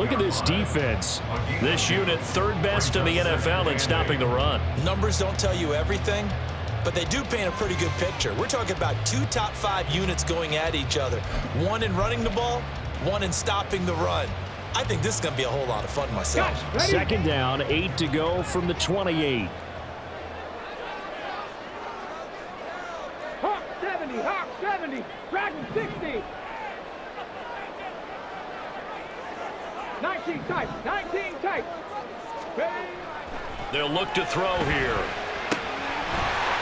look at this defense. This unit third best in the NFL in stopping the run. Numbers don't tell you everything, but they do paint a pretty good picture. We're talking about 2 top 5 units going at each other. One in running the ball, one in stopping the run. I think this is going to be a whole lot of fun myself. Second down, 8 to go from the 28. Hawk 70, Dragon 60. 19 tight. They'll look to throw here.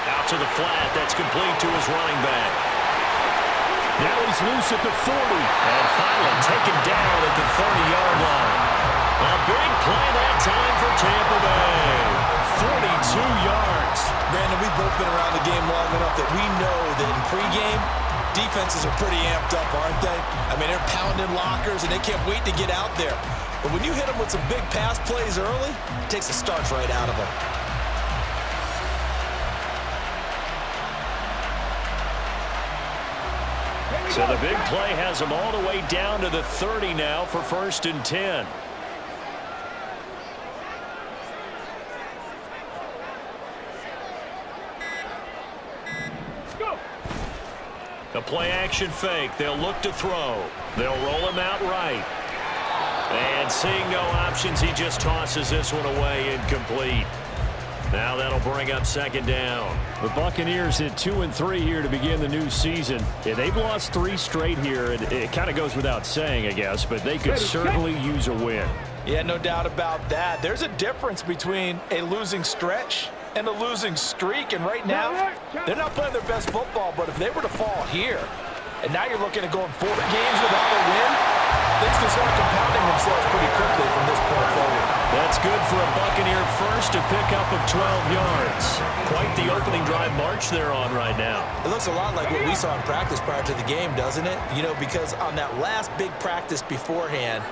Out to the flat. That's complete to his running back. Now he's loose at the 40. And finally taken down at the 30-yard line. A big play that time for Tampa Bay. 42 yards. Brandon, we've both been around the game long enough that we know that in pregame, defenses are pretty amped up, aren't they? I mean, they're pounding lockers, and they can't wait to get out there. But when you hit them with some big pass plays early, it takes the starch right out of them. So the big play has them all the way down to the 30 now for 1st and 10. A play-action fake. They'll look to throw. They'll roll him out right. And seeing no options, he just tosses this one away incomplete. Now that'll bring up 2nd down. The Buccaneers hit 2-3 here to begin the new season. Yeah, they've lost 3 straight here. It kind of goes without saying, I guess, but they could certainly use a win. Yeah, no doubt about that. There's a difference between a losing stretch and a losing streak, and right now, they're not playing their best football, but if they were to fall here, and now you're looking at going 4 games without a win, things can start compounding themselves pretty quickly from this point forward. That's good for a Buccaneer first, a pickup of 12 yards. Quite the opening drive march they're on right now. It looks a lot like what we saw in practice prior to the game, doesn't it? You know, because on that last big practice beforehand,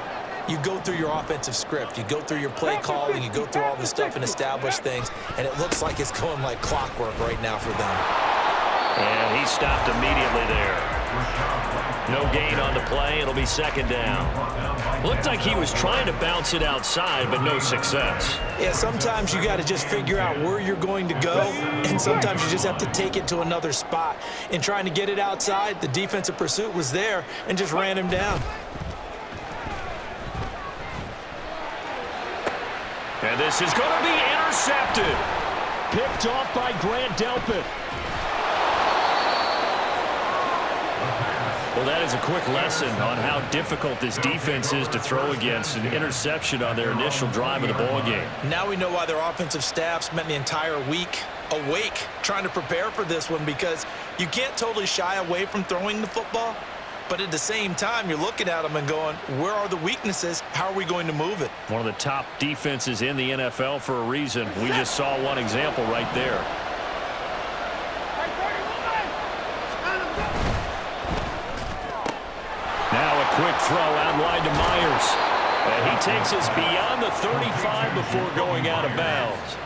you go through your offensive script, you go through your play calling, you go through all this stuff and establish things, and it looks like it's going like clockwork right now for them. And he stopped immediately there. No gain on the play. It'll be 2nd down. Looked like he was trying to bounce it outside, but no success. Yeah, sometimes you got to just figure out where you're going to go, and sometimes you just have to take it to another spot. In trying to get it outside, the defensive pursuit was there and just ran him down. And this is going to be intercepted. Picked off by Grant Delpit. Well, that is a quick lesson on how difficult this defense is to throw against. An interception on their initial drive of the ball game. Now we know why their offensive staff spent the entire week awake trying to prepare for this one, because you can't totally shy away from throwing the football. But at the same time, you're looking at them and going, where are the weaknesses? How are we going to move it? One of the top defenses in the NFL for a reason. We just saw one example right there. Now a quick throw out wide to Myers. And he takes us beyond the 35 before going out of bounds.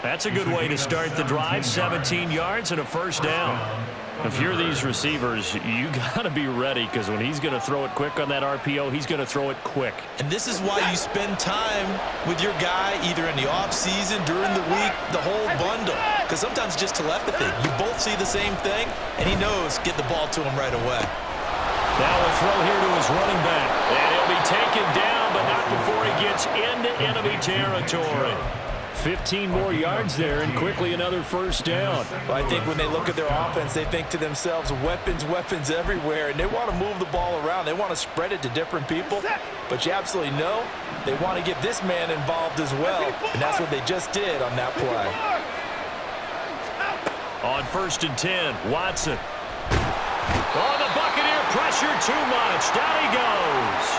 That's a good way to start the drive. 17 yards and a 1st down. If you're these receivers, you got to be ready, because when he's going to throw it quick on that RPO, he's going to throw it quick. And this is why you spend time with your guy either in the offseason, during the week, the whole bundle. Because sometimes it's just telepathy. You both see the same thing, and he knows get the ball to him right away. Now a throw here to his running back. And he'll be taken down, but not before he gets into enemy territory. 15 more yards there, and quickly another 1st down. Well, I think when they look at their offense, they think to themselves, weapons everywhere, and they want to move the ball around. They want to spread it to different people, but you absolutely know they want to get this man involved as well, and that's what they just did on that play. On 1st and 10, Watson. Oh, the Buccaneer pressure too much. Down he goes.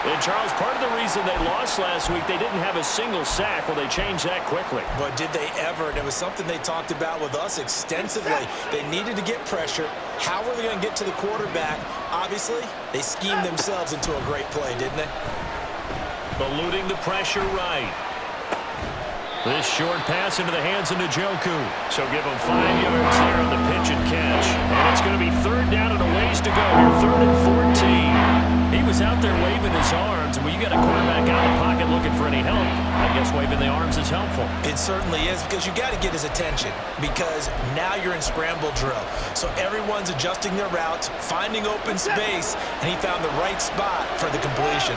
And, Charles, part of the reason they lost last week, they didn't have a single sack. Well, they changed that quickly. But did they ever? And it was something they talked about with us extensively. They needed to get pressure. How were they going to get to the quarterback? Obviously, they schemed themselves into a great play, didn't they? Eluding the pressure right. This short pass into the hands of Njoku. So give him 5 yards there on the pitch and catch. And it's going to be 3rd down and a ways to go here. 3rd and 14. He was out there waving his arms, and when you got a quarterback out of the pocket looking for any help, I guess waving the arms is helpful. It certainly is, because you got to get his attention, because now you're in scramble drill. So everyone's adjusting their routes, finding open space, and he found the right spot for the completion.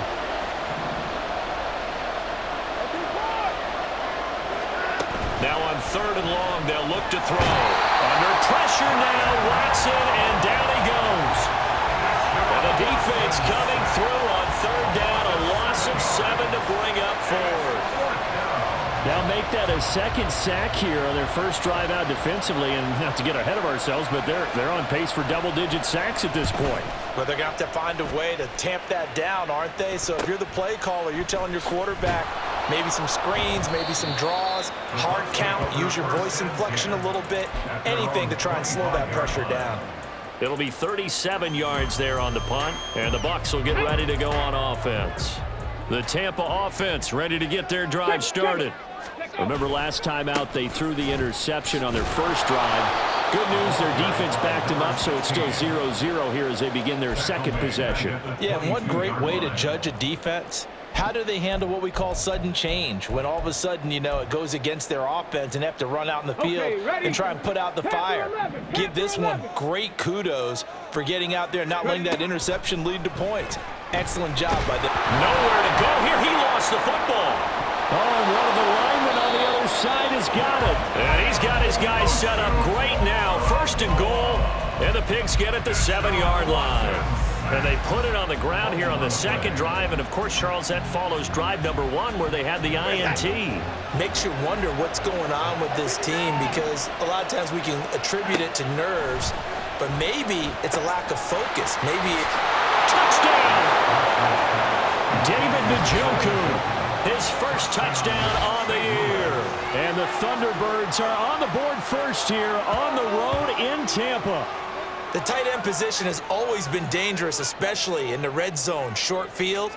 Now on 3rd and long, they'll look to throw. Under pressure now, Watson, and down he goes. And the defense coming through on 3rd down, a loss of 7 to bring up 4th. Now make that a second sack here on their first drive out defensively, and not to get ahead of ourselves, but they're on pace for double-digit sacks at this point. But they're going to have to find a way to tamp that down, aren't they? So if you're the play caller, you're telling your quarterback maybe some screens, maybe some draws, hard count, use your voice inflection a little bit, anything to try and slow that pressure down. It'll be 37 yards there on the punt, and the Bucs will get ready to go on offense. The Tampa offense ready to get their drive started. Remember last time out they threw the interception on their first drive. Good news, their defense backed them up, so it's still 0-0 here as they begin their second possession. Yeah, and one great way to judge a defense, how do they handle what we call sudden change? When all of a sudden, you know, it goes against their offense and they have to run out in the field and try and put out the fire. Give this one great kudos for getting out there and not letting that interception lead to points. Excellent job by them. Nowhere to go here. He lost the football. Oh, and one of the linemen on the other side has got it. And he's got his guys set up great now. 1st and goal, and the Pigs get at the 7-yard line. And they put it on the ground here on the second drive. And, of course, Charles, that follows drive number 1 where they had the INT. Makes you wonder what's going on with this team, because a lot of times we can attribute it to nerves, but maybe it's a lack of focus. Maybe touchdown! David Njoku. His first touchdown on the year. And the Thunderbirds are on the board first here on the road in Tampa. The tight end position has always been dangerous, especially in the red zone, short field.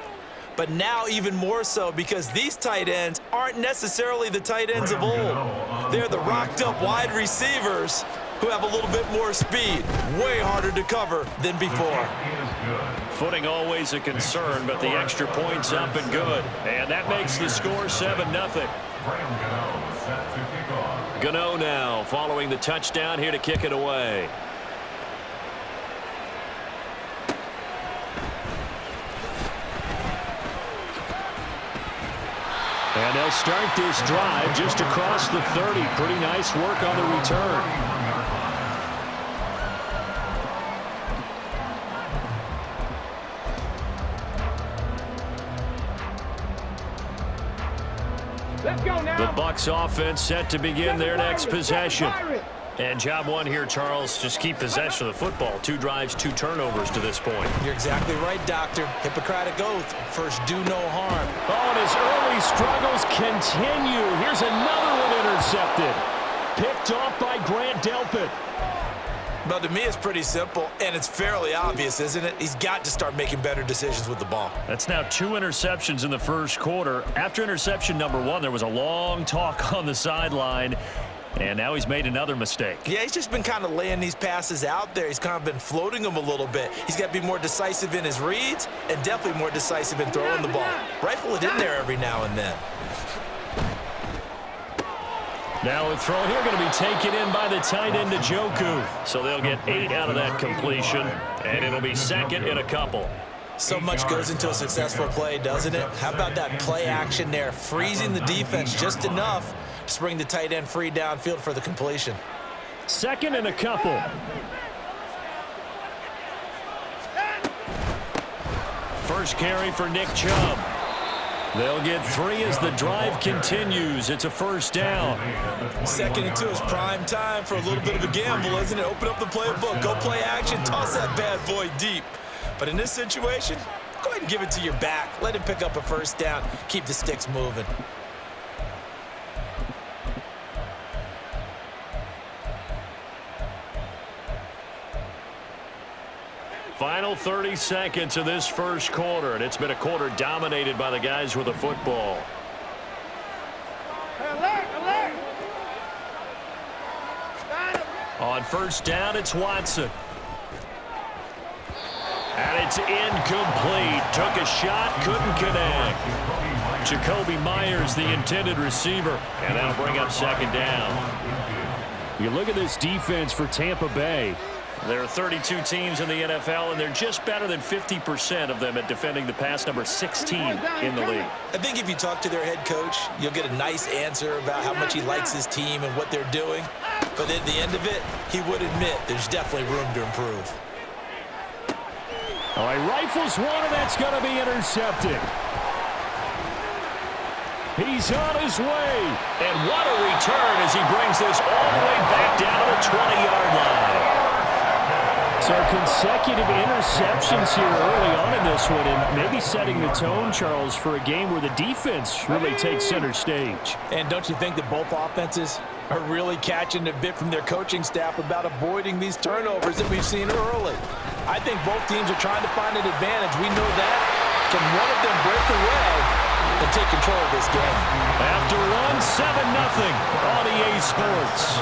But now even more so, because these tight ends aren't necessarily the tight ends of old. They're the rocked-up wide receivers who have a little bit more speed, way harder to cover than before. Footing always a concern, but the extra point's up and good. And that makes the score 7-0. Gano now following the touchdown here to kick it away. And they'll start this drive just across the 30. Pretty nice work on the return. The Bucs offense set to begin their next possession. And job 1 here, Charles, just keep possession of the football. 2 drives, 2 turnovers to this point. You're exactly right, Doctor. Hippocratic oath. First, do no harm. Oh, and his early struggles continue. Here's another one intercepted. Picked off by Grant Delpit. But to me, it's pretty simple, and it's fairly obvious, isn't it? He's got to start making better decisions with the ball. That's now 2 interceptions in the first quarter. After interception number 1, there was a long talk on the sideline, and now he's made another mistake. Yeah, he's just been kind of laying these passes out there. He's kind of been floating them a little bit. He's got to be more decisive in his reads and definitely more decisive in throwing the ball. Rifle it in there every now and then. Now a throw here going to be taken in by the tight end Njoku. So they'll get 8 out of that completion, and it'll be 2nd and a couple. So much goes into a successful play, doesn't it? How about that play action there, freezing the defense just enough to bring the tight end free downfield for the completion. 2nd and a couple. First carry for Nick Chubb. They'll get 3 as the drive continues. It's a first down. 2nd and 2 is prime time for a little bit of a gamble, isn't it? Open up the playbook, go play action, toss that bad boy deep. But in this situation, go ahead and give it to your back. Let him pick up a first down. Keep the sticks moving. Final 30 seconds of this first quarter, and it's been a quarter dominated by the guys with the football. Alert, alert. On first down, it's Watson. And it's incomplete. Took a shot, couldn't connect. Jacoby Myers, the intended receiver, and that'll bring up second down. You look at this defense for Tampa Bay. There are 32 teams in the NFL, and they're just better than 50% of them at defending the pass, number 16 in the league. I think if you talk to their head coach, you'll get a nice answer about how much he likes his team and what they're doing. But at the end of it, he would admit there's definitely room to improve. All right, rifles one, and that's going to be intercepted. He's on his way. And what a return as he brings this all the way back down to the 20-yard line. So consecutive interceptions here early on in this one, and maybe setting the tone, Charles, for a game where the defense really takes center stage. And don't you think that both offenses are really catching a bit from their coaching staff about avoiding these turnovers that we've seen early? I think both teams are trying to find an advantage. We know that. Can one of them break away and take control of this game? After one, 7-0 on EA Sports.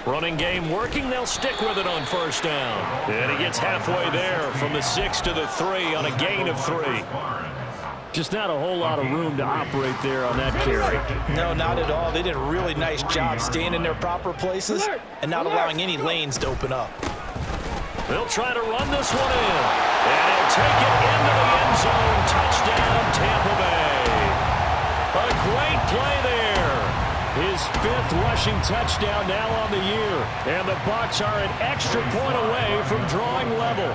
Running game working. They'll stick with it on first down. And he gets halfway there from the 6 to the 3 on a gain of 3. Just not a whole lot of room to operate there on that carry. No, not at all. They did a really nice job staying in their proper places and not allowing any lanes to open up. They'll try to run this one in. And he'll take it into the end zone. Touchdown, Tampa Bay. A great play there. His 5th rushing touchdown now on the year. And the Bucs are an extra point away from drawing level.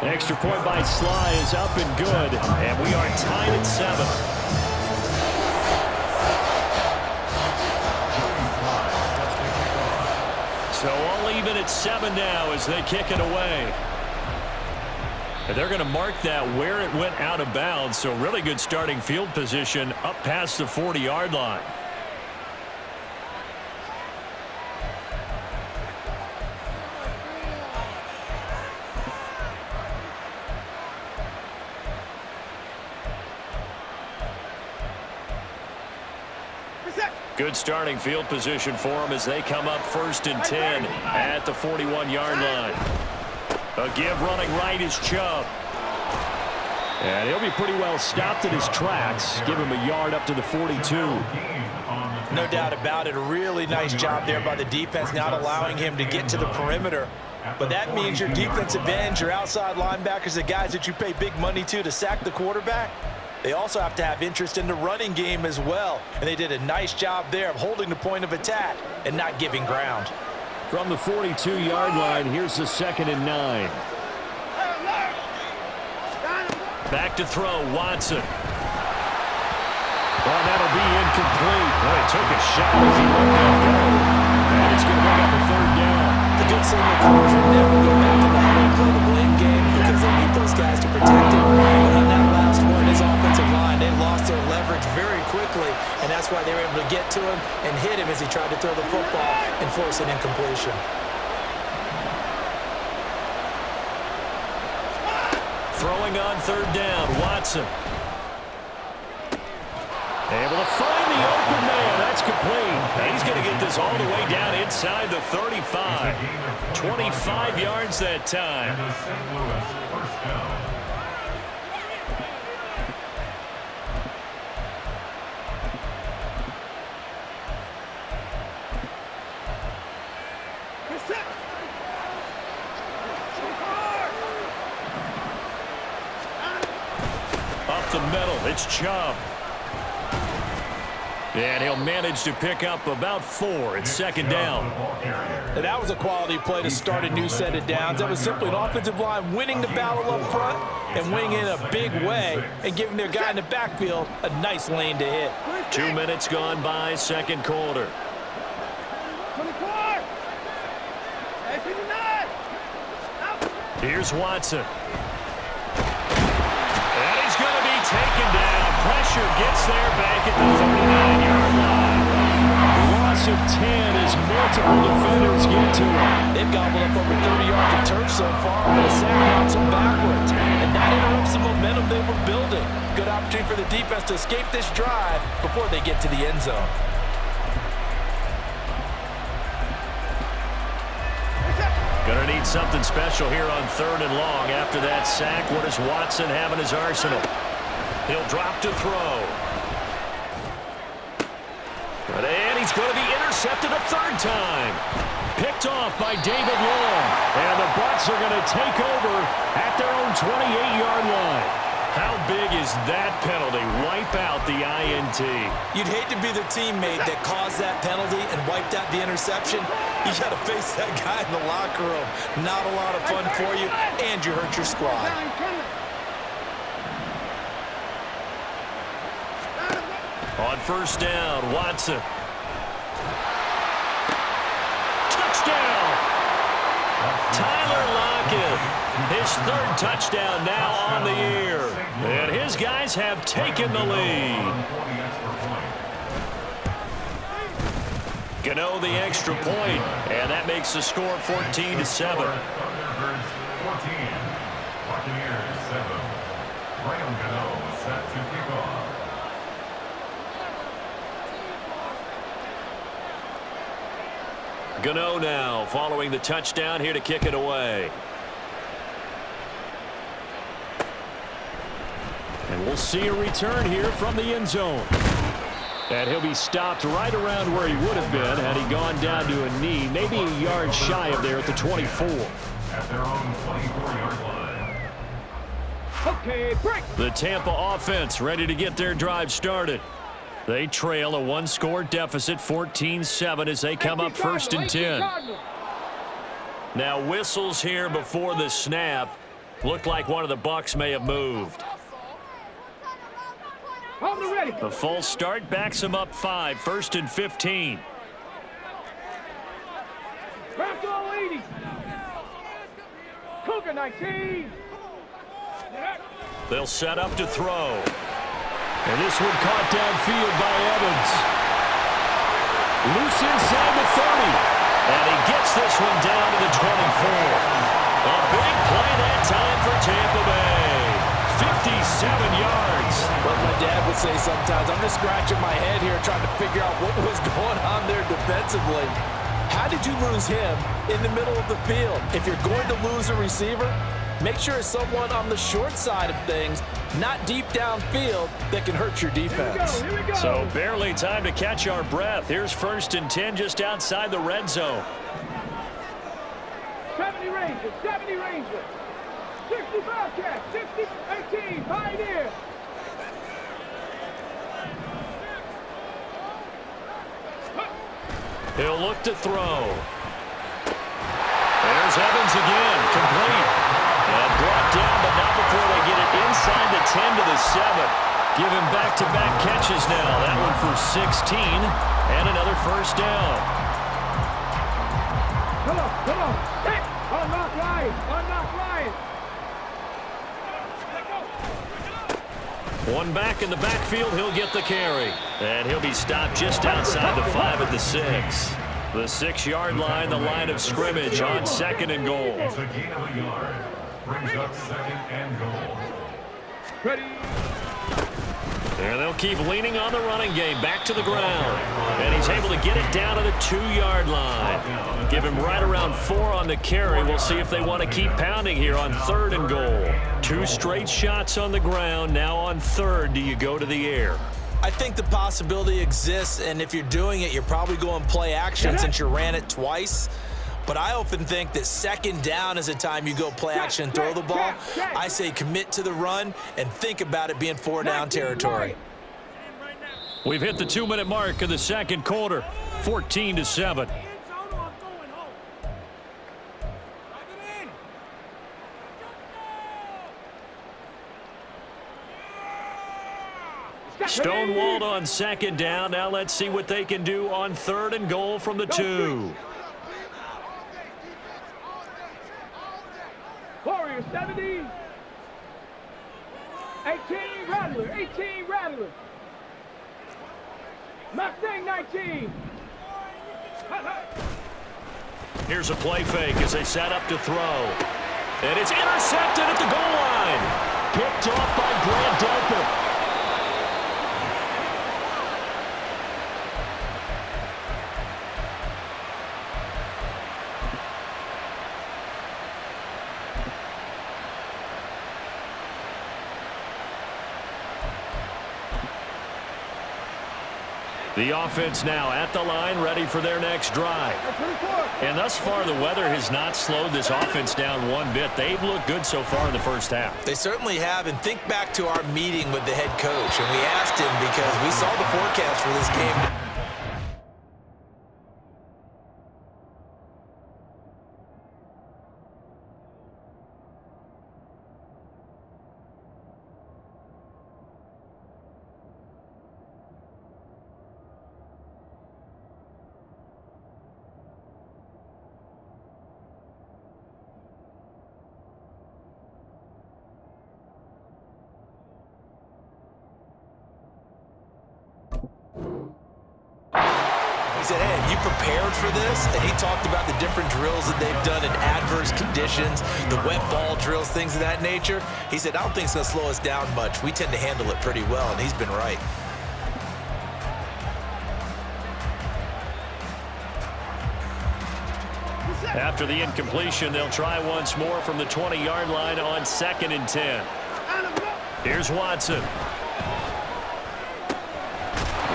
Extra point by Sly is up and good. And we are tied at 7. So all even at 7 now as they kick it away. And they're going to mark that where it went out of bounds. So really good starting field position up past the 40-yard line. Good starting field position for them as they come up 1st and 10 at the 41-yard line. A give running right is Chubb. And he'll be pretty well stopped in his tracks. Give him a yard up to the 42. No doubt about it. A really nice job there by the defense, not allowing him to get to the perimeter. But that means your defensive ends, your outside linebackers, the guys that you pay big money to sack the quarterback, they also have to have interest in the running game as well. And they did a nice job there of holding the point of attack and not giving ground. From the 42-yard line, here's the 2nd and 9. Back to throw, Watson. Oh, that'll be incomplete. Boy, he took a shot as he let that go. And it's going to bring up a 3rd down. The good signal calls will never go back in the huddle and play the blame game because they need those guys to protect him. But on that last one, his offensive line, they lost their leverage very quickly, and that's why they were able to get to him and hit him as he tried to throw the football and force an incompletion. Throwing on 3rd down, Watson. Able to find the open man. That's complete. And he's going to get this all the way down inside the 35. 25 yards that time. Up the middle, it's Chubb. And he'll manage to pick up about 4. It's 2nd down. And that was a quality play to start a new set of downs. That was simply an offensive line winning the battle up front and winning in a big way and giving their guy in the backfield a nice lane to hit. 2 minutes gone by, 2nd quarter. 24. Here's Watson. And he's going to be taken down. Pressure gets there back at the 39-yard line. Loss of 10 as multiple defenders get to him. They've gobbled up over 30 yards of turf so far, but a sack knocks them backwards. And that interrupts the momentum they were building. Good opportunity for the defense to escape this drive before they get to the end zone. Gonna need something special here on 3rd and long. After that sack, what does Watson have in his arsenal? He'll drop to throw. And he's going to be intercepted a 3rd time. Picked off by David Long. And the Bucs are going to take over at their own 28-yard line. How big is that penalty? Wipe out the INT. You'd hate to be the teammate that caused that penalty and wiped out the interception. You got to face that guy in the locker room. Not a lot of fun for you, and you hurt your squad. On 1st down, Watson. Touchdown! Tyler Lockett. His 3rd touchdown now on the year. And his guys have taken the lead. Gano the extra point, and that makes the score 14-7. Thunderbirds 14, Buccaneers 7. Graham Gano set to kick off. Gano now following the touchdown here to kick it away. And we'll see a return here from the end zone. And he'll be stopped right around where he would have been had he gone down to a knee, maybe a yard shy of there at the 24. At their own 24-yard line. Okay, break. The Tampa offense ready to get their drive started. They trail a 1-score deficit, 14-7, as they come up 1st and 10. Now whistles here before the snap. Looked like one of the Bucs may have moved. The false start backs him up 5, 1st and 15. Craft all 80. Cougar 19. They'll set up to throw. And this one caught downfield by Evans. Loose inside the 30. And he gets this one down to the 24. A big play that time for Tampa Bay. 57 yards. What my dad would say sometimes, I'm just scratching my head here trying to figure out what was going on there defensively. How did you lose him in the middle of the field? If you're going to lose a receiver, make sure it's someone on the short side of things, not deep downfield, that can hurt your defense. Here we go. So barely time to catch our breath. Here's 1st and 10 just outside the red zone. 70 Rangers, 70 Rangers. 60 Bobcats, 60, 18, Pioneer. He'll look to throw. There's Evans again, complete. And brought down, but not before they get it inside the 10 to the 7. Give him back-to-back catches now. That one for 16, and another 1st down. Come on. Hey, unlock Ryan. One back in the backfield, he'll get the carry. And he'll be stopped just outside the 5 at the 6. The 6-yard line, the line of scrimmage on 2nd and goal. It's a gain of a yard. Brings up 2nd and goal. Ready. And they'll keep leaning on the running game, back to the ground. And he's able to get it down to the 2-yard line. Give him right around 4 on the carry. We'll see if they want to keep pounding here on 3rd and goal. 2 straight shots on the ground. Now on 3rd, do you go to the air? I think the possibility exists, and if you're doing it, you're probably going play action since you ran it twice. But I often think that 2nd down is a time you go play action and throw the ball. I say commit to the run and think about it being 4-down territory. We've hit the 2-minute mark of the 2nd quarter, 14-7. Stonewalled on 2nd down. Now let's see what they can do on 3rd and goal from the 2. Warrior 70. 18 Rattler. 18 Rattler. Mustang 19. Here's a play fake as they set up to throw. And it's intercepted at the goal line. Picked off by Grant Delpit. The offense now at the line, ready for their next drive. And thus far, the weather has not slowed this offense down one bit. They've looked good so far in the first half. They certainly have, and think back to our meeting with the head coach, and we asked him because we saw the forecast for this game. He said, hey, have you prepared for this? And he talked about the different drills that they've done in adverse conditions, the wet ball drills, things of that nature. He said, I don't think it's going to slow us down much. We tend to handle it pretty well, and he's been right. After the incompletion, they'll try once more from the 20-yard line on 2nd and 10. Here's Watson.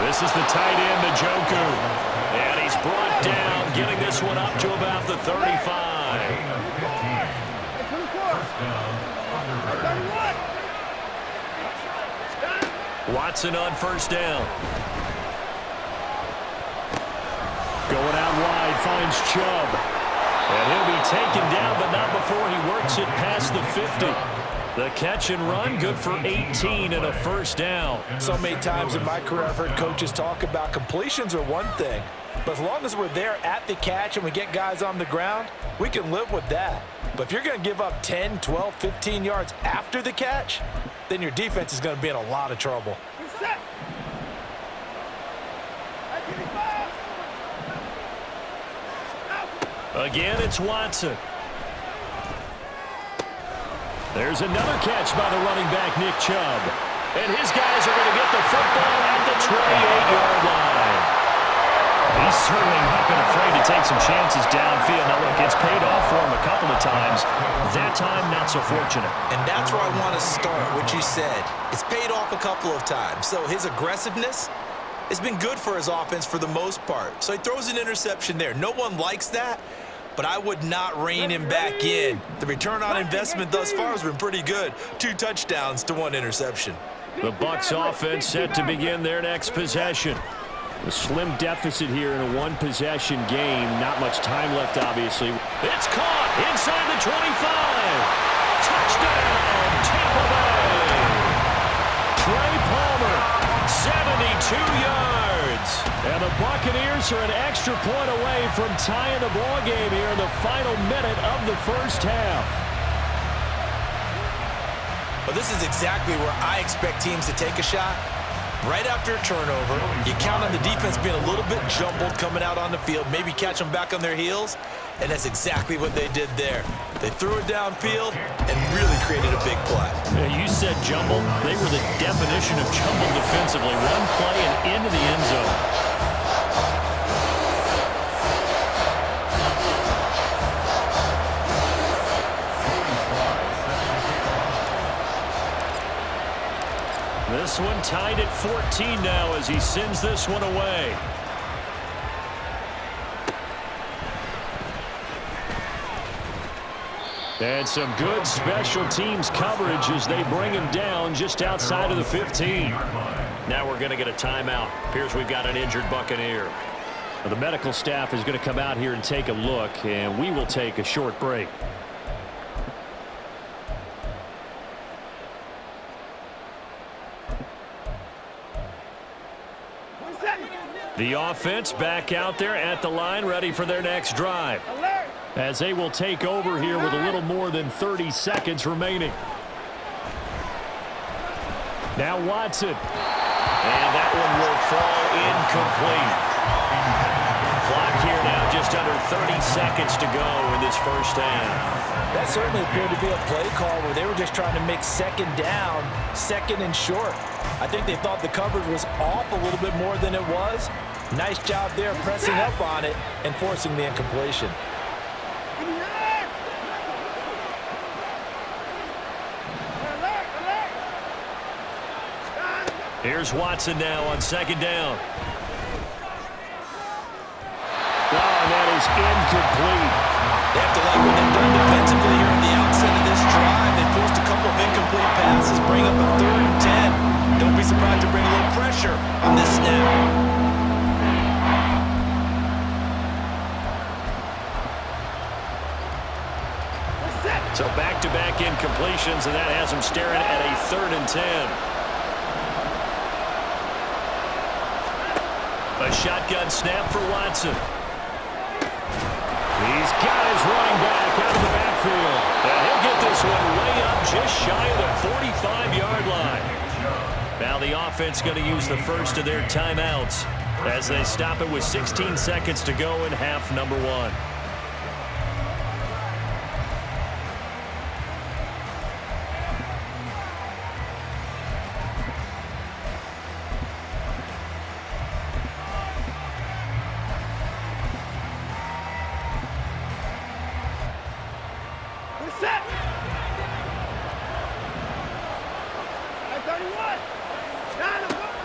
This is the tight end, Njoku. And he's brought down, getting this one up to about the 35. Watson on first down. Going out wide, finds Chubb. And he'll be taken down, but not before he works it past the 50. The catch and run, good for 18 and a first down. So many times in my career, I've heard coaches talk about completions are one thing, but as long as we're there at the catch and we get guys on the ground, we can live with that. But if you're going to give up 10, 12, 15 yards after the catch, then your defense is going to be in a lot of trouble. Again, it's Watson. There's another catch by the running back, Nick Chubb. And his guys are going to get the football at the 28-yard line. He's certainly not been afraid to take some chances downfield. Now, look, it's paid off for him a couple of times. That time, not so fortunate. And that's where I want to start, what you said. It's paid off a couple of times. So his aggressiveness has been good for his offense for the most part. So he throws an interception there. No one likes that, but I would not rein him back in. The return on investment thus far has been pretty good. 2 touchdowns to 1 interception. The Bucs offense set to begin their next possession. A slim deficit here in a 1-possession game. Not much time left, obviously. It's caught inside the 25. Touchdown, Tampa Bay. Trey Palmer, 72 yards. And the Buccaneers are an extra point away from tying the ball game here in the final minute of the first half. Well, this is exactly where I expect teams to take a shot. Right after a turnover, you count on the defense being a little bit jumbled coming out on the field, maybe catch them back on their heels, and that's exactly what they did there. They threw it downfield and really created a big play. Yeah, you said jumbled. They were the definition of jumbled defensively. One play and into the end zone. This one tied at 14 now as he sends this one away. And some good special teams coverage as they bring him down just outside of the 15. Now we're going to get a timeout. Appears we've got an injured Buccaneer. Well, the medical staff is going to come out here and take a look, and we will take a short break. The offense back out there at the line, ready for their next drive. Alert! as they will take over here with a little more than 30 seconds remaining. Now Watson. And that one will fall incomplete. Clock here now just under 30 seconds to go in this first half. That certainly appeared to be a play call where they were just trying to make second down, second and short. I think they thought the coverage was off a little bit more than it was. Nice job there pressing up on it and forcing the incompletion. Here's Watson now on second down. Oh, that is incomplete. They have to like what they've done defensively here at the outset of this drive. They forced a couple of incomplete passes, bring up a 3rd and 10. Don't be surprised to bring a little pressure on this snap. So back-to-back incompletions, and that has them staring at a 3rd and 10. A shotgun snap for Watson. He's got his running back out of the backfield. And he'll get this one way up just shy of the 45-yard line. Now the offense going to use the first of their timeouts as they stop it with 16 seconds to go in half number 1.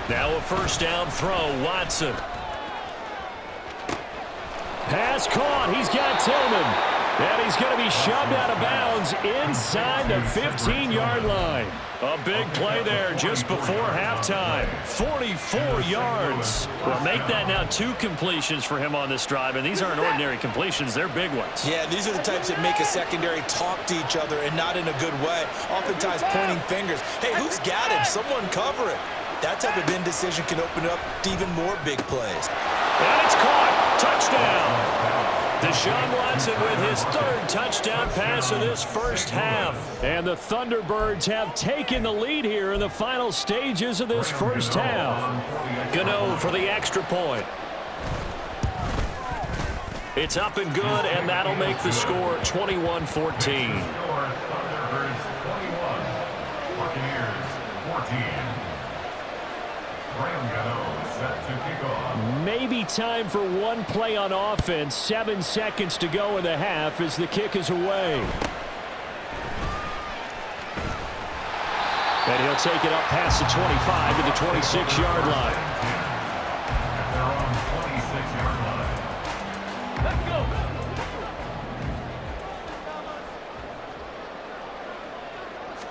Now a first down throw, Watson. Pass caught. He's got Tillman. And he's going to be shoved out of bounds inside the 15-yard line. A big play there just before halftime. 44 yards. Well, make that now 2 completions for him on this drive, and these aren't ordinary completions. They're big ones. Yeah, these are the types that make a secondary talk to each other and not in a good way. Oftentimes pointing fingers. Hey, who's got him? Someone cover it. That type of indecision can open up to even more big plays. And it's caught. Touchdown. Deshaun Watson with his 3rd touchdown pass of this first half. And the Thunderbirds have taken the lead here in the final stages of this first half. Gano for the extra point. It's up and good, and that'll make the score 21-14. Thunderbirds 21, Buccaneers 14. Set to kick off. Maybe time for one play on offense. 7 seconds to go in the half as the kick is away. And he'll take it up past the 25 to the 26-yard line. At their own 26-yard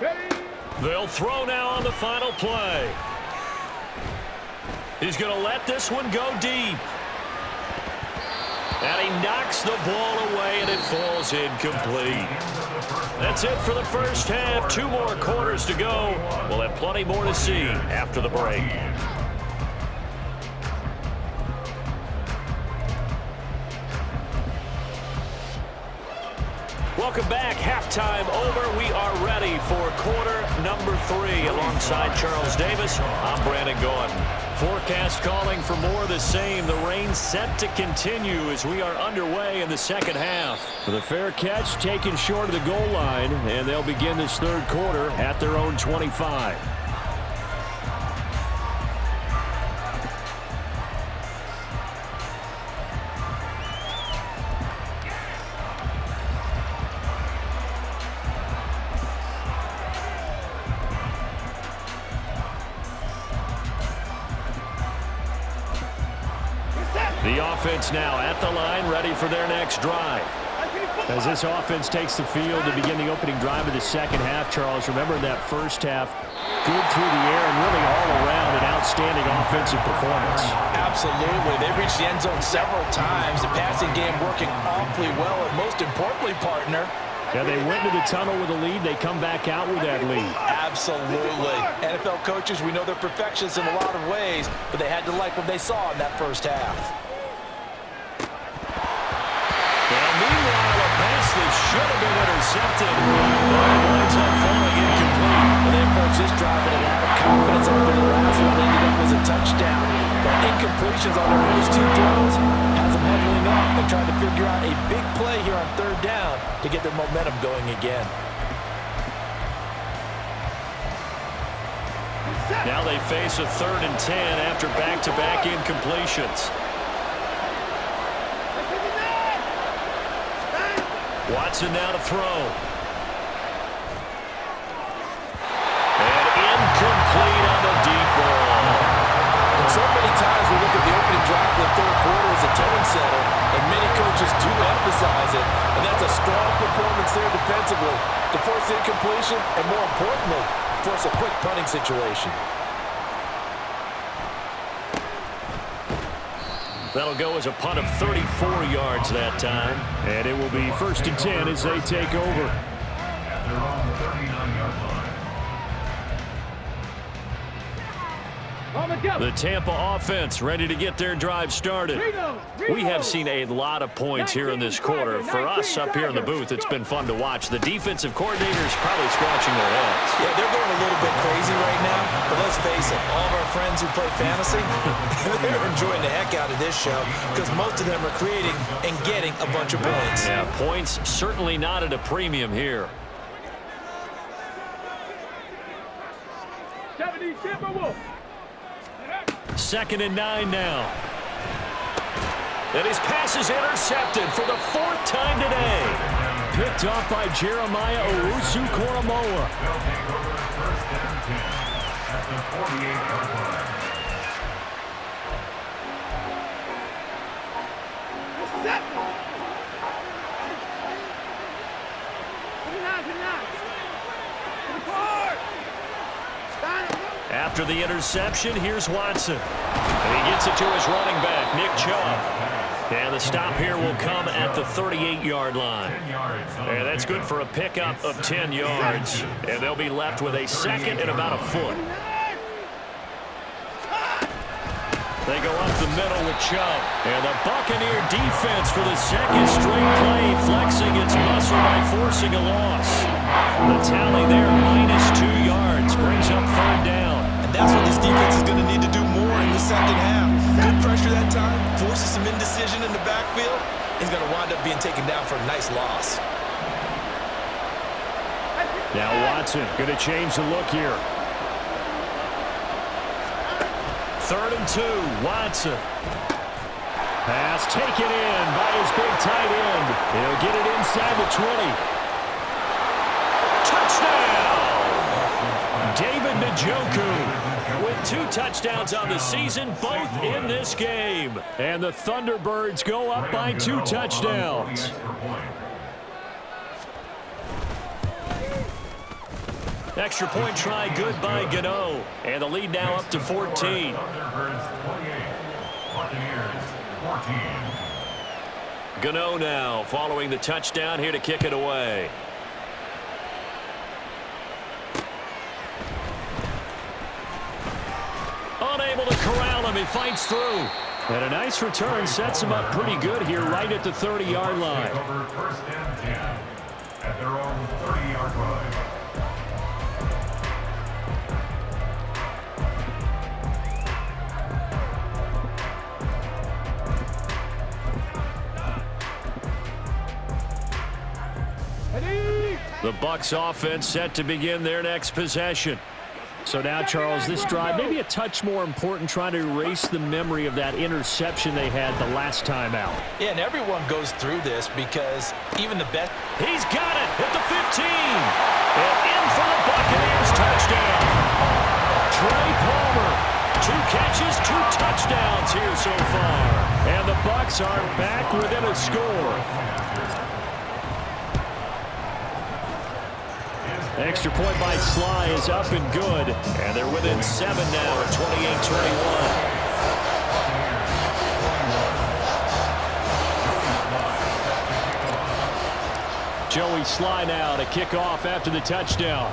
line. Ready? They'll throw now on the final play. He's going to let this one go deep. And he knocks the ball away, and it falls incomplete. That's it for the first half. 2 more quarters to go. We'll have plenty more to see after the break. Welcome back. Halftime over. We are ready for quarter number 3. Alongside Charles Davis, I'm Brandon Gordon. Forecast calling for more of the same. The rain set to continue as we are underway in the second half. The fair catch taken short of the goal line, and they'll begin this 3rd quarter at their own 25. The offense now at the line, ready for their next drive. As this offense takes the field to begin the opening drive of the second half, Charles, remember that first half, good through the air and really all around an outstanding offensive performance. Absolutely. They reached the end zone several times. The passing game working awfully well, and most importantly, partner, yeah, they went to the tunnel with a lead. They come back out with that lead. absolutely. NFL coaches, we know they're perfectionists in a lot of ways, but they had to like what they saw in that first half. And meanwhile, a intercepted. That winds up falling incomplete. Well, they approached this drive with a lot of confidence. Hoping the last one ended up as a touchdown. But incompletions on their first two throws has them huddling up and trying to figure out a big play here on third down to get their momentum going again. Now they face a 3rd and 10 after back-to-back incompletions. Watson now to throw. And incomplete on the deep ball. And so many times we look at the opening drive of the third quarter as a tone setter, and many coaches do emphasize it, and that's a strong performance there defensively to force incompletion and, more importantly, force a quick punting situation. That'll go as a punt of 34 yards that time. And it will be 1st and 10 as they take over. At their own 39-yard line. The Tampa offense ready to get their drive started. We have seen a lot of points here in this quarter. For us up here in the booth, it's been fun to watch. The defensive coordinators probably scratching their heads. Yeah, they're going a little bit crazy right now, but let's face it, all of our friends who play fantasy, they're enjoying the heck out of this show because most of them are creating and getting a bunch of points. Yeah, points certainly not at a premium here. 70 Timberwolves. 2nd and 9 now. And his pass is intercepted for the 4th time today. Picked off by Jeremiah Owusu-Koramoah. They'll take over 1st and 10 at the 48-yard line. After the interception, here's Watson. And he gets it to his running back, Nick Chubb. And the stop here will come at the 38-yard line. And that's good for a pickup of 10 yards. And they'll be left with a 2nd and about a foot. They go up the middle with Chubb. And the Buccaneer defense for the 2nd straight play, flexing its muscle by forcing a loss. The tally there, -2 yards, brings up 3rd down. And that's what this defense is going to need to do more in the second half. Good pressure that time, forces some indecision in the backfield. He's going to wind up being taken down for a nice loss. Now Watson going to change the look here. 3rd and 2, Watson. Pass taken in by his big tight end. He'll get it inside the 20. Touchdown! David Njoku with 2 touchdowns on the season, both in this game. And the Thunderbirds go up by 2 touchdowns. Extra point try good by Gano. And the lead now up to 14. Thunderbirds 28, Buccaneers 14. Gano now following the touchdown here to kick it away. Unable to corral him. He fights through. And a nice return sets him up pretty good here right at the 30-yard line. Over 1st and 10 at their own 30-yard line. The Bucs offense set to begin their next possession. So now, Charles, this drive maybe a touch more important, trying to erase the memory of that interception they had the last time out. Yeah, and everyone goes through this because even the best... He's got it at the 15. And in for the Buccaneers touchdown. Trey Palmer, 2 catches, 2 touchdowns here so far. And the Bucs are back within a score. Extra point by Sly is up and good. And they're within 7 now at 28-21. Joey Sly now to kick off after the touchdown.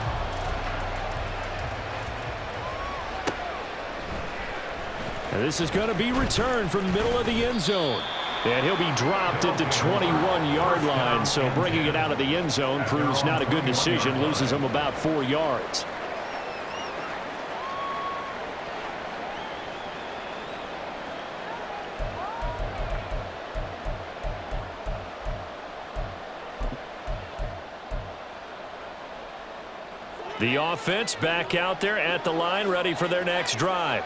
And this is going to be returned from the middle of the end zone. And he'll be dropped at the 21-yard line, so bringing it out of the end zone proves not a good decision, loses him about 4 yards. The offense back out there at the line, ready for their next drive.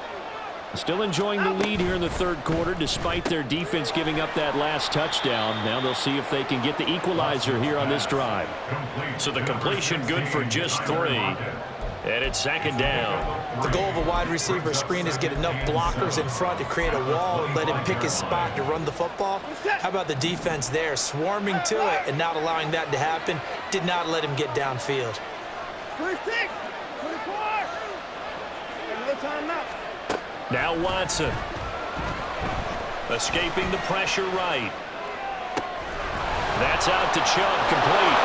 Still enjoying the lead here in the third quarter, despite their defense giving up that last touchdown. Now they'll see if they can get the equalizer here on this drive. So the completion good for just 3. And it's second down. The goal of a wide receiver screen is get enough blockers in front to create a wall and let him pick his spot to run the football. How about the defense there, swarming to it and not allowing that to happen? Did not let him get downfield. 26, 24. Another timeout. Now Watson. Escaping the pressure right. That's out to Chubb, complete.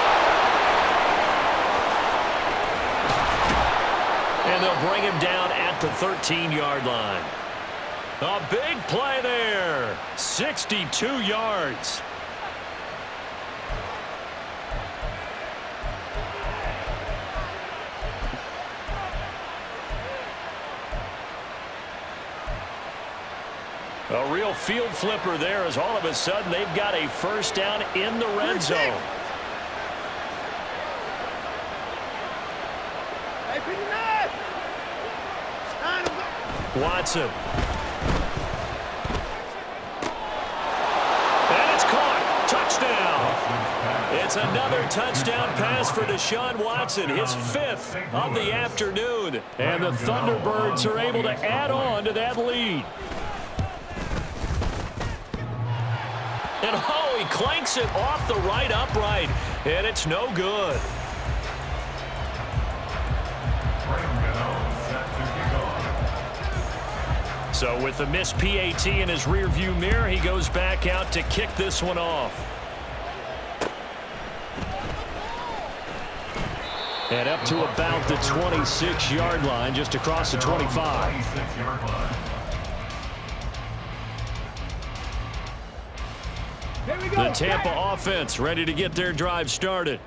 And they'll bring him down at the 13-yard line. A big play there. 62 yards. A real field flipper there as all of a sudden they've got a first down in the red zone. Watson. And it's caught. Touchdown. It's another touchdown pass for Deshaun Watson, his 5th of the afternoon. And the Thunderbirds are able to add on to that lead. And oh, he clanks it off the right upright, and it's no good. So with the missed PAT in his rearview mirror, he goes back out to kick this one off. And up to about the 26-yard line, just across the 25. The Tampa offense ready to get their drive started.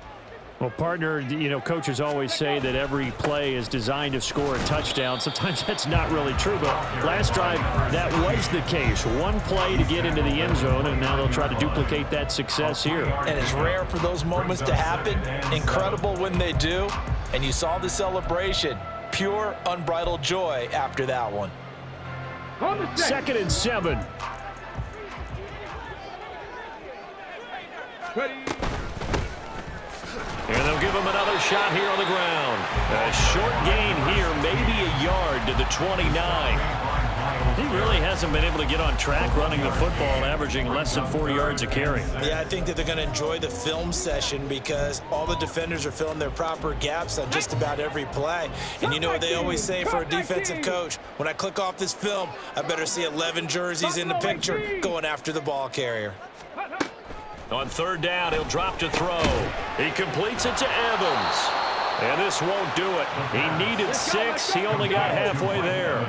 Well, partner, you know, coaches always say that every play is designed to score a touchdown. Sometimes that's not really true, but last drive, that was the case. One play to get into the end zone, and now they'll try to duplicate that success here. And it's rare for those moments to happen. Incredible when they do. And you saw the celebration. Pure, unbridled joy after that one. 2nd and 7. Ready. And they'll give him another shot here on the ground. A short gain here, maybe a yard to the 29. He really hasn't been able to get on track running the football, averaging less than 4 yards a carry. Yeah, I think that they're going to enjoy the film session because all the defenders are filling their proper gaps on just about every play. And you know what they always say for a defensive coach? When I click off this film, I better see 11 jerseys in the picture going after the ball carrier. On 3rd down, he'll drop to throw. He completes it to Evans. And this won't do it. He needed 6. He only got halfway there.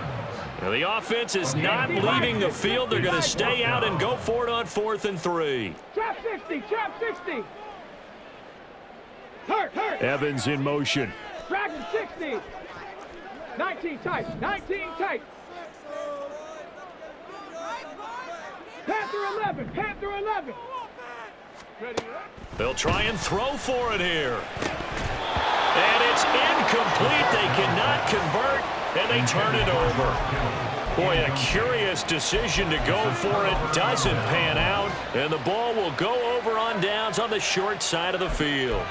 Now, the offense is not leaving the field. They're going to stay out and go for it on 4th and 3. Trap 60, trap 60. Hurt. Evans in motion. Dragon 60. 19 tight, 19 tight. Panther 11. Ready. They'll try and throw for it here. And it's incomplete. They cannot convert, and they turn it over. Boy, a curious decision to go for it. Doesn't pan out, and the ball will go over on downs on the short side of the field.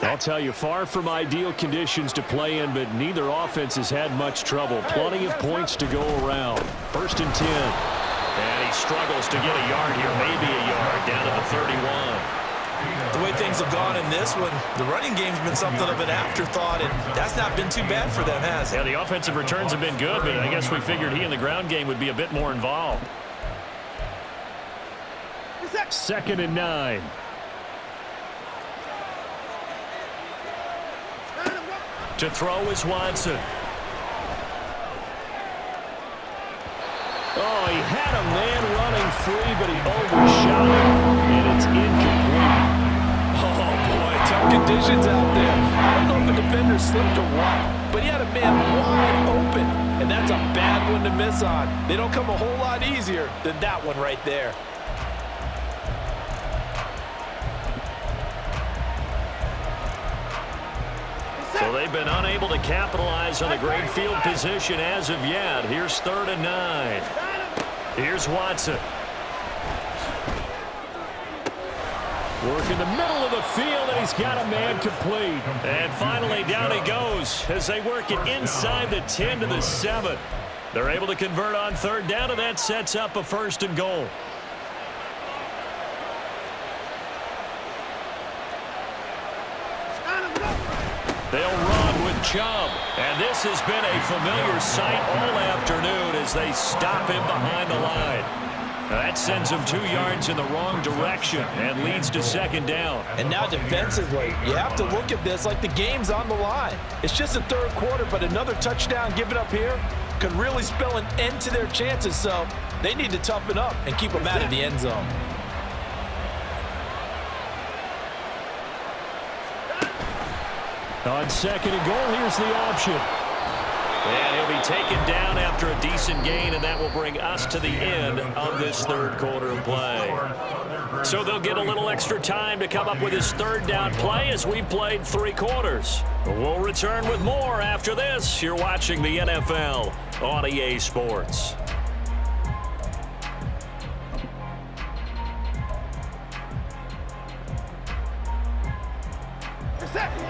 I'll tell you, far from ideal conditions to play in, but neither offense has had much trouble. Plenty of points to go around. 1st and 10. And he struggles to get a yard here, maybe a yard, down to the 31. The way things have gone in this one, the running game's been something of an afterthought, and that's not been too bad for them, has it? Yeah, the offensive returns have been good, but I guess we figured he in the ground game would be a bit more involved. 2nd and 9. To throw is Watson. Oh, he had a man running free, but he overshot him, and it's incomplete. Oh, boy, tough conditions out there. I don't know if the defender slipped or what, but he had a man wide open, and that's a bad one to miss on. They don't come a whole lot easier than that one right there. So they've been unable to capitalize on the great field position as of yet. Here's 3rd and 9. Here's Watson. Work in the middle of the field, and he's got a man complete. And finally, down he goes as they work it inside the 10 to the 7. They're able to convert on 3rd down, and that sets up a 1st and goal. They'll run with Chubb. And this has been a familiar sight all afternoon as they stop him behind the line. Now that sends him 2 yards in the wrong direction and leads to 2nd down. And now defensively, you have to look at this like the game's on the line. It's just the 3rd quarter, but another touchdown given up here could really spell an end to their chances. So they need to toughen up and keep them out of the end zone. On 2nd and goal, here's the option. And he'll be taken down after a decent gain, and that will bring us to the end of this 3rd quarter of play. So they'll get a little extra time to come up with his 3rd down play as we've played 3 quarters. We'll return with more after this. You're watching the NFL on EA Sports.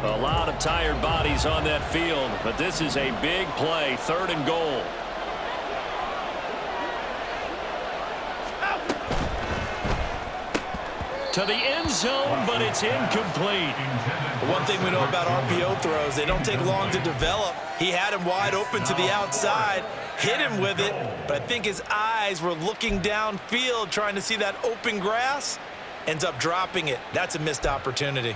A lot of tired bodies on that field, but this is a big play, 3rd and goal. To the end zone, but it's incomplete. One thing we know about RPO throws, they don't take long to develop. He had him wide open to the outside, hit him with it, but I think his eyes were looking downfield trying to see that open grass, ends up dropping it. That's a missed opportunity.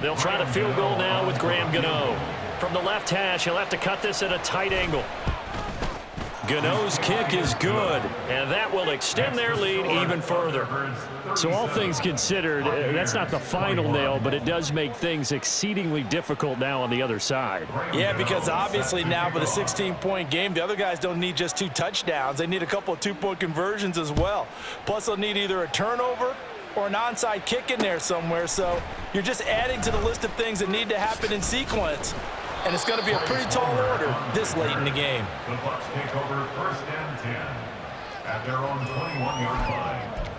They'll try the field goal now with Graham Gano. From the left hash, he'll have to cut this at a tight angle. Gano's kick is good, and that will extend their lead even further. So all things considered, that's not the final nail, but it does make things exceedingly difficult now on the other side. Yeah, because obviously now with a 16-point game, the other guys don't need just 2 touchdowns. They need a couple of 2-point conversions as well. Plus, they'll need either a turnover or an onside kick in there somewhere. So you're just adding to the list of things that need to happen in sequence. And it's going to be a pretty tall order this late in the game. The Bucs take over 1st and 10 at their own 21-yard line.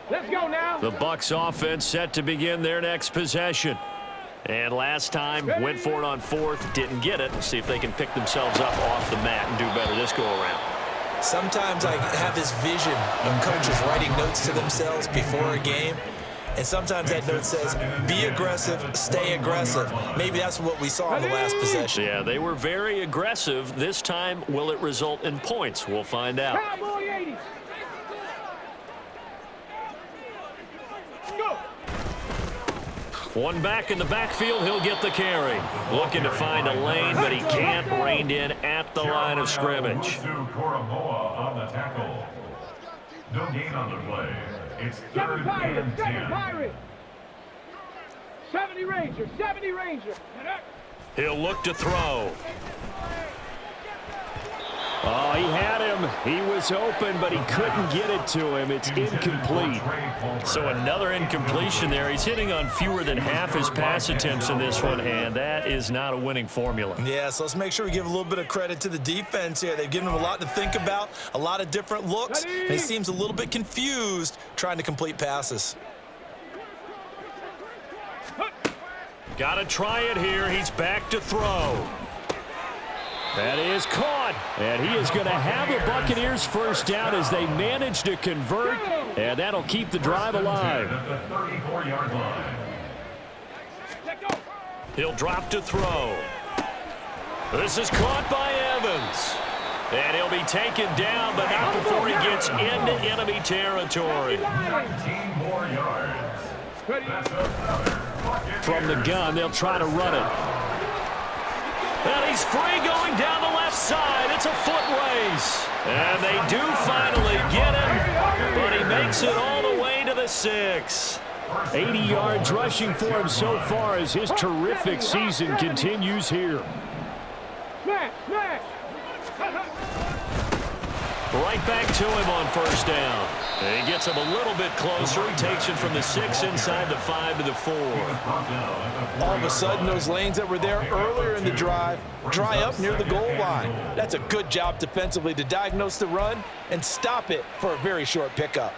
Let's go now. The Bucs offense set to begin their next possession. And last time, went for it on 4th, didn't get it. Let's see if they can pick themselves up off the mat and do better this go-around. Sometimes I have this vision of coaches writing notes to themselves before a game. And sometimes that note says, be aggressive, stay aggressive. Maybe that's what we saw in the last possession. Yeah, they were very aggressive. This time, will it result in points? We'll find out. Cowboy 80. Go. One back in the backfield, he'll get the carry. Looking to find a lane, but he can't. Reined in at the line of scrimmage. On the tackle. No gain on the play. It's 3rd and 10. 70 Ranger, 70 Ranger. He'll look to throw. Oh, he had him. He was open, but he couldn't get it to him. It's incomplete. So another incompletion there. He's hitting on fewer than half his pass attempts in this one, and that is not a winning formula. Yeah, so let's make sure we give a little bit of credit to the defense here. They've given him a lot to think about, a lot of different looks, and he seems a little bit confused trying to complete passes. Got to try it here. He's back to throw. That is caught, and he is going to have the Buccaneers 1st down as they manage to convert, and that'll keep the drive alive. At the 34-yard line. He'll drop to throw. This is caught by Evans. And he'll be taken down, but not before he gets into enemy territory. 19 more yards. That's another bucket. From the gun, they'll try to run it. And he's free going down the left side. It's a foot race. And they do finally get him, but he makes it all the way to the 6. 80 yards rushing for him so far as his terrific season continues here. Smash, smash. Right back to him on first down. And he gets him a little bit closer. He takes it from the 6 inside the 5 to the 4. All of a sudden, those lanes that were there earlier in the drive dry up near the goal line. That's a good job defensively to diagnose the run and stop it for a very short pickup.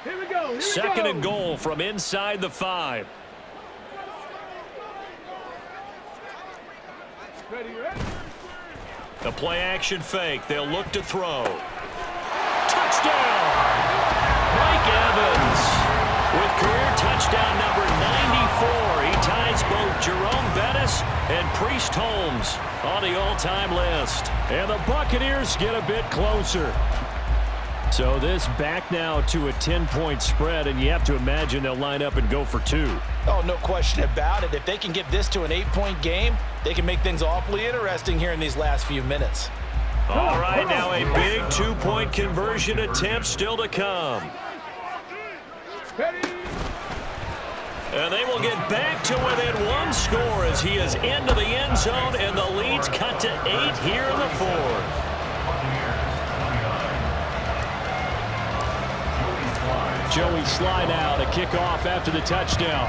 Here we go. Here we Second go. and goal from inside the 5. Ready, ready. A play-action fake. They'll look to throw. Touchdown! Mike Evans with career touchdown number 94. He ties both Jerome Bettis and Priest Holmes on the all-time list. And the Buccaneers get a bit closer. So this back now to a 10-point spread, and you have to imagine they'll line up and go for 2. Oh, no question about it. If they can get this to an 8-point game, they can make things awfully interesting here in these last few minutes. All right, now a big 2-point conversion attempt still to come. Ready. And they will get back to within 1 score as he is into the end zone, and the lead's cut to 8 here in the 4th. Joey slide out, a kickoff after the touchdown.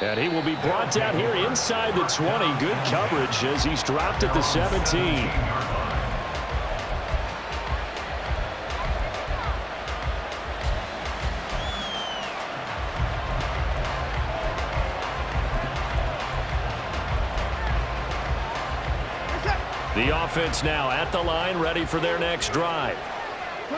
And he will be brought down here inside the 20. Good coverage as he's dropped at the 17. The offense now at the line, ready for their next drive.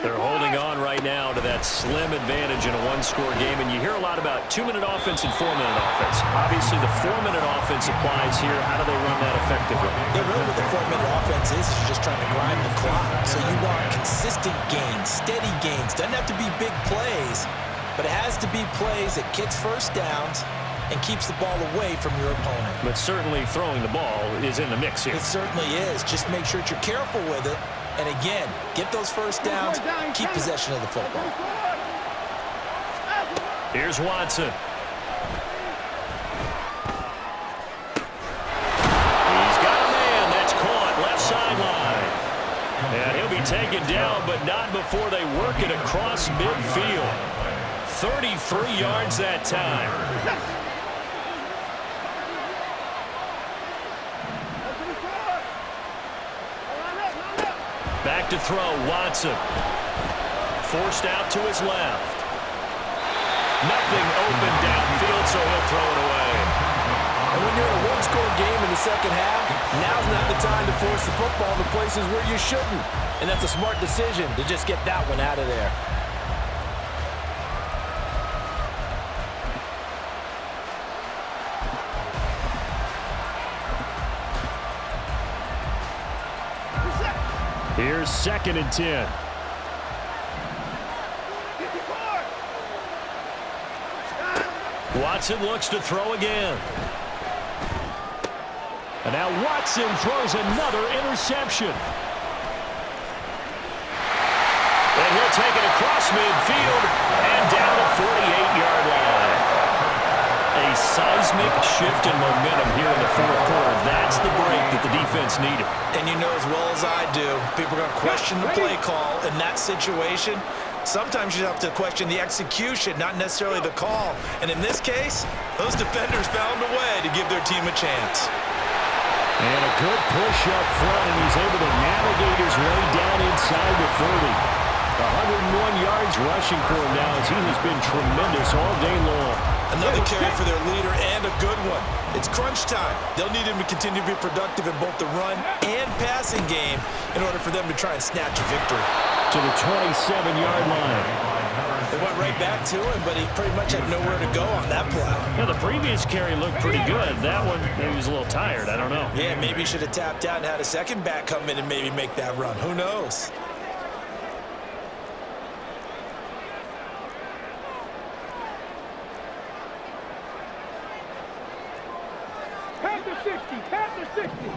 They're holding on right now to that slim advantage in a 1-score game, and you hear a lot about 2-minute offense and 4-minute offense. Obviously, the 4-minute offense applies here. How do they run that effectively? Yeah, really what the 4-minute offense is you're just trying to grind the clock. So you want consistent gains, steady gains. Doesn't have to be big plays, but it has to be plays that kicks first downs and keeps the ball away from your opponent. But certainly throwing the ball is in the mix here. It certainly is. Just make sure that you're careful with it. And again, get those first downs, keep possession of the football. Here's Watson. He's got a man. That's caught left sideline. And he'll be taken down, but not before they work it across midfield. 33 yards that time. Back to throw, Watson. Forced out to his left. Nothing open downfield, so he'll throw it away. And when you're in a 1-score game in the second half, now's not the time to force the football to places where you shouldn't. And that's a smart decision to just get that one out of there. Here's 2nd and 10. Watson looks to throw again. And now Watson throws another interception. And he'll take it across midfield and down the 48-yard line. A seismic shift in momentum here in the 4th quarter. That's the break that the defense needed. And you know as well as I do, people are going to question the play call in that situation. Sometimes you have to question the execution, not necessarily the call. And in this case, those defenders found a way to give their team a chance. And a good push up front, and he's able to navigate his way down inside the 30. 101 yards rushing for him now as he has been tremendous all day long. Another carry for their leader and a good one. It's crunch time. They'll need him to continue to be productive in both the run and passing game in order for them to try and snatch a victory. To the 27-yard line. They went right back to him, but he pretty much had nowhere to go on that play. Yeah, the previous carry looked pretty good. That one, maybe he was a little tired. I don't know. Yeah, maybe he should have tapped out and had a second back come in and maybe make that run. Who knows? Panther 60, Panther 60.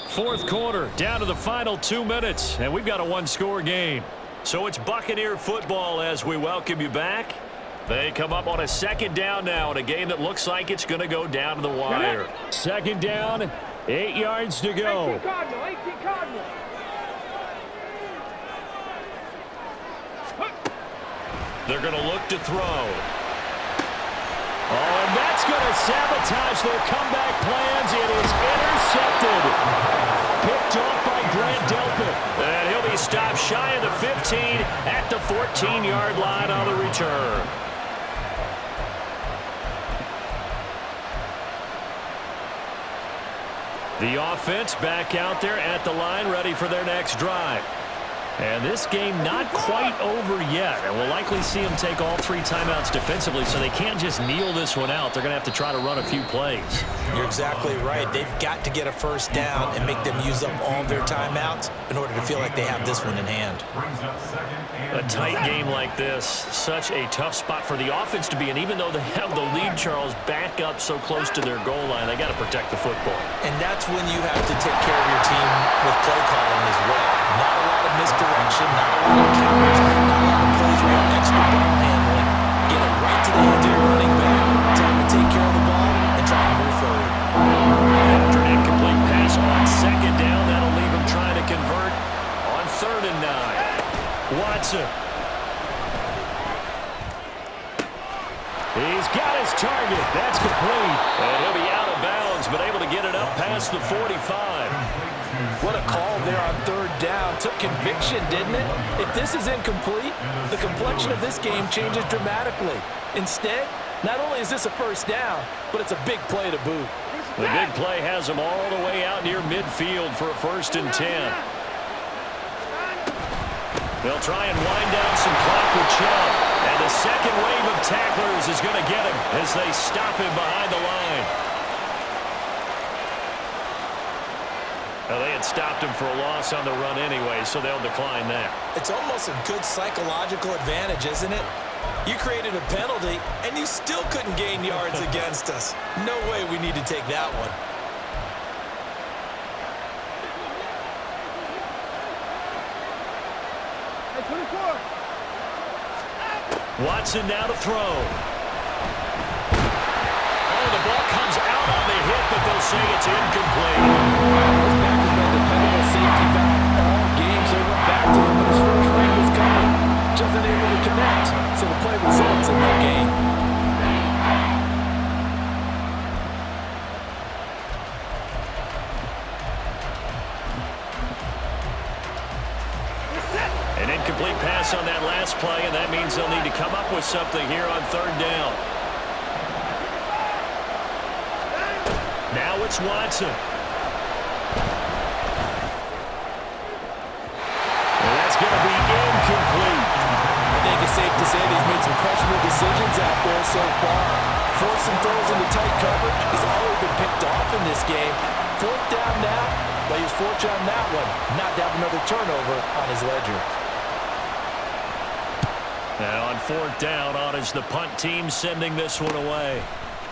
Fourth quarter, down to the final 2 minutes, and we've got a one-score game. So it's Buccaneer football as we welcome you back. They come up on a second down now in a game that looks like it's going to go down to the wire. Second down, 8 yards to go. 18 Cardinal, 18 Cardinal. They're going to look to throw. Oh, and that's going to sabotage their comeback plans. It is intercepted. Picked off by Grant Delpit. And he'll be stopped shy of the 15 at the 14-yard line on the return. The offense back out there at the line, ready for their next drive. And this game not quite over yet. And we'll likely see them take all 3 timeouts defensively, so they can't just kneel this one out. They're going to have to try to run a few plays. You're exactly right. They've got to get a first down and make them use up all their timeouts in order to feel like they have this one in hand. A tight game like this, such a tough spot for the offense to be in. Even though they have the lead, Charles, back up so close to their goal line, they got to protect the football. And that's when you have to take care of your team with play calling as well. Not a lot of misdirection, not a lot of counters, not a lot of plays where you have extra ball handling. Get it right to the hands of your running back. Tell him to take care of the ball and try to move forward. After an incomplete pass on second down, that'll leave him trying to convert on 3rd and 9. Watson. He's got his target. That's complete. And he'll be out of bounds, but able to get it up past the 45. What a call there on 3rd down. Took conviction, didn't it? If this is incomplete, the complexion of this game changes dramatically. Instead, not only is this a first down, but it's a big play to boot. The big play has them all the way out near midfield for a 1st and 10. They'll try and wind down some clock with Chubb. And the second wave of tacklers is going to get him as they stop him behind the line. Now, they had stopped him for a loss on the run anyway, so they'll decline that. It's almost a good psychological advantage, isn't it? You created a penalty, and you still couldn't gain yards against us. No way we need to take that one. Watson now to throw. Oh, the ball comes out on the hit, but they'll say it's incomplete. This back has been a dependable safety valve all game, so he went back to him, but his first read was coming. Just unable to connect, so the play results in no gain. An incomplete pass on that last play, and that means they'll need to come up with something here on 3rd down. Now it's Watson. And that's going to be incomplete. I think it's safe to say that he's made some questionable decisions out there so far. Forcing throws into tight coverage. He's always been picked off in this game. 4th down now, but he was fortunate on that one, not to have another turnover on his ledger. Now on 4th down, on is the punt team sending this one away.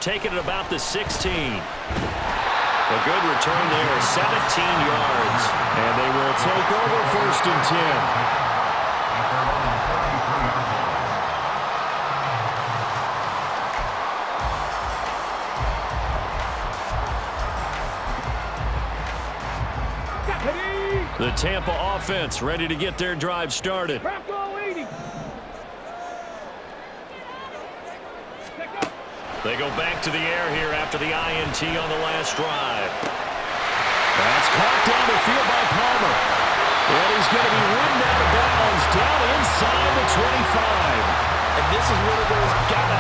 Taking it about the 16. A good return there, 17 yards. And they will take over 1st and 10. The Tampa offense ready to get their drive started. They go back to the air here after the INT on the last drive. That's caught down the field by Palmer. And he's going to be ridden out of bounds down inside the 25. And this is one of those gotta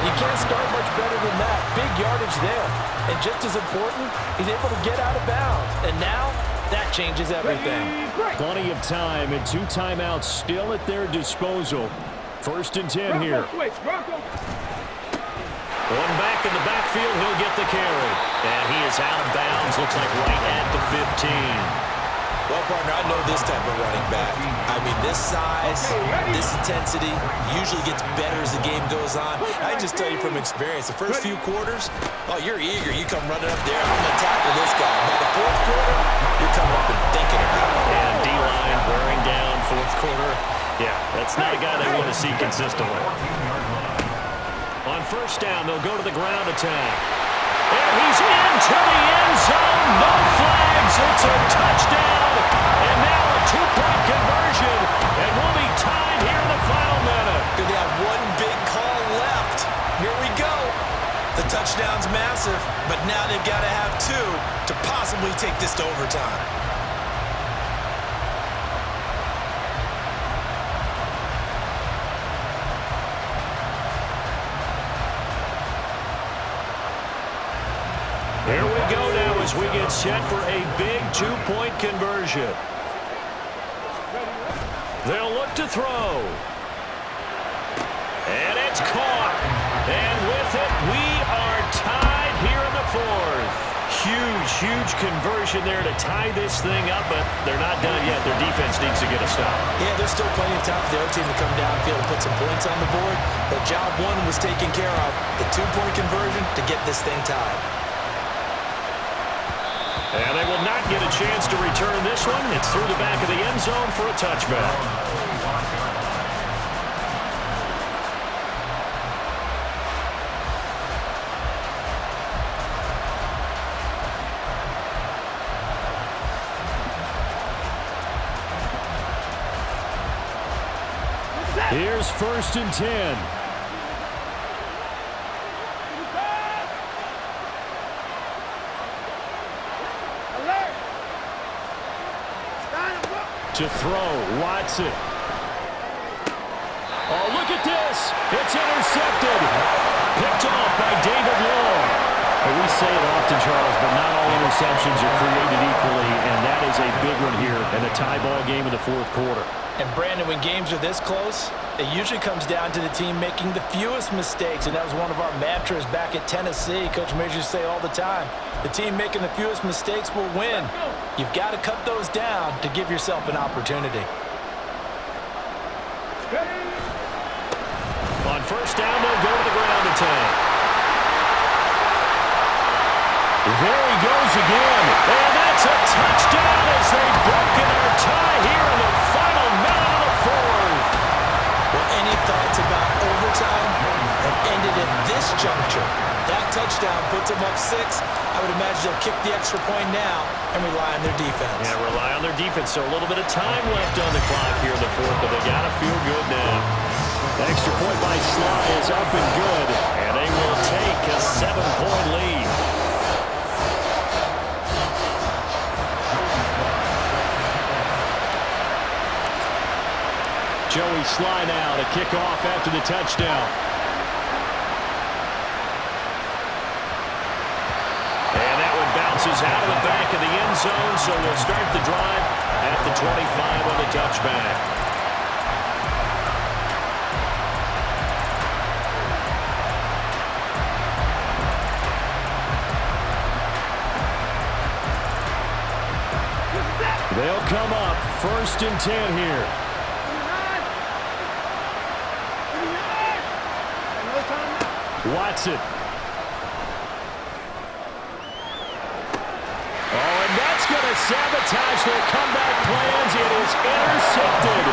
You can't start much better than that. Big yardage there. And just as important, he's able to get out of bounds. And now, that changes everything. Plenty of time and 2 timeouts still at their disposal. 1st and 10 here. One back in the backfield, he'll get the carry. And he is out of bounds, looks like right at the 15. Well, partner, I know this type of running back. I mean, this size, this intensity usually gets better as the game goes on. I can just tell you from experience, the first few quarters, oh, you're eager. You come running up there, I'm going to tackle this guy. By the 4th quarter, you're coming up and thinking about it. And D-line wearing down 4th quarter. Yeah, that's not a guy they want to see consistently. On 1st down, they'll go to the ground attack. And he's into the end zone. No flags. It's a touchdown. And now a 2-point conversion. And we'll be tied here in the final minute. They have one big call left. Here we go. The touchdown's massive, but now they've got to have 2 to possibly take this to overtime. Here we go now as we get set for a big 2-point conversion. They'll look to throw. And it's caught. And with it, we are tied here in the 4th. Huge conversion there to tie this thing up, but they're not done yet. Their defense needs to get a stop. Yeah, there's still plenty of time for the other team to come downfield and put some points on the board. But job 1 was taken care of. The 2-point conversion to get this thing tied. And they will not get a chance to return this one. It's through the back of the end zone for a touchback. Here's 1st and 10. To throw, Watson. Oh, look at this. It's intercepted. Picked off by David Long. And we say it often, Charles, but not all interceptions are created equally, and that is a big one here in a tie ball game in the 4th quarter. And, Brandon, when games are this close, it usually comes down to the team making the fewest mistakes, and that was one of our mantras back at Tennessee. Coach Major used to say all the time, the team making the fewest mistakes will win. You've got to cut those down to give yourself an opportunity. On 1st down, they'll go to the ground attack. There he goes again. And that's a touchdown as they've broken our tie here in the final minute of the 4th. Well, any thoughts about overtime have ended at this juncture. That touchdown puts them up 6. I would imagine they'll kick the extra point now and rely on their defense. Yeah, rely on their defense. So a little bit of time left on the clock here in the 4th, but they got to feel good now. The extra point by Sly is up and good. And they will take a 7-point lead. Joey Sly now to kick off after the touchdown. And that one bounces out of the back of the end zone, so we'll start the drive at the 25 on the touchback. They'll come up 1st and 10 here. Watson. Oh, and that's going to sabotage their comeback plans. It is intercepted.